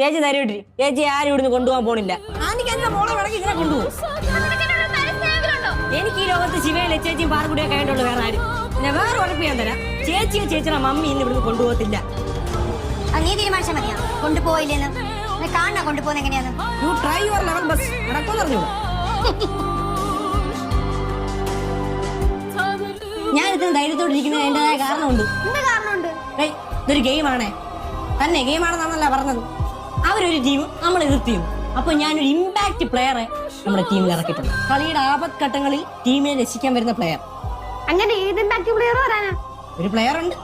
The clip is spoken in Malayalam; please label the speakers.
Speaker 1: ചേച്ചി തരൂട്ടി ചേച്ചി ആരും ഇവിടുന്ന് കൊണ്ടുപോകാൻ പോണില്ല. എനിക്ക് എന്റെ മോളെ വേണമെങ്കിൽ ഇതിനെ കൊണ്ടുപോകും. എനിക്ക് ഈ ലോകത്ത് ശിവയിലെ ചേച്ചിയും പാർക്കുടിയൊക്കെ ആയിട്ടുള്ളൂ. വേറെ ആരും ഞാൻ വേറെ ഉറപ്പ് ഞാൻ തരാം. ചേച്ചിയുടെ മമ്മി ഇന്ന് ഇവിടുന്ന് കൊണ്ടുപോകത്തില്ല.
Speaker 2: നീ തീരുമാനിച്ചാൽ മതിയാ കൊണ്ടുപോയില്ലെന്ന് കാണാ കൊണ്ടുപോകുന്ന എങ്ങനെയാന്ന്.
Speaker 1: You try your level bus നടക്കുമെന്ന് അറിഞ്ഞു. ഞാൻ ഇതിന് ധൈര്യത്തോടിരിക്കുന്ന എന്റേതായ കാരണമുണ്ട്. ഇതൊരു ഗെയിമാണേ തന്നെ. ഗെയിമാണെന്നാണല്ല പറഞ്ഞത്. അവരൊരു ടീം, നമ്മൾ എതിർ ടീം. അപ്പൊ ഞാനൊരു ഇമ്പാക്ട് പ്ലെയറെ നമ്മുടെ ടീമിൽ ഇറക്കിയിട്ടുണ്ട്. കളിയുടെ ആപത്ഘട്ടങ്ങളിൽ ടീമിനെ രക്ഷിക്കാൻ വരുന്ന പ്ലെയർ.
Speaker 2: അങ്ങനെ ഏത് ഇമ്പാക്ട് പ്ലെയർ വരാനാ?
Speaker 1: ഒരു പ്ലെയർ ഉണ്ട്.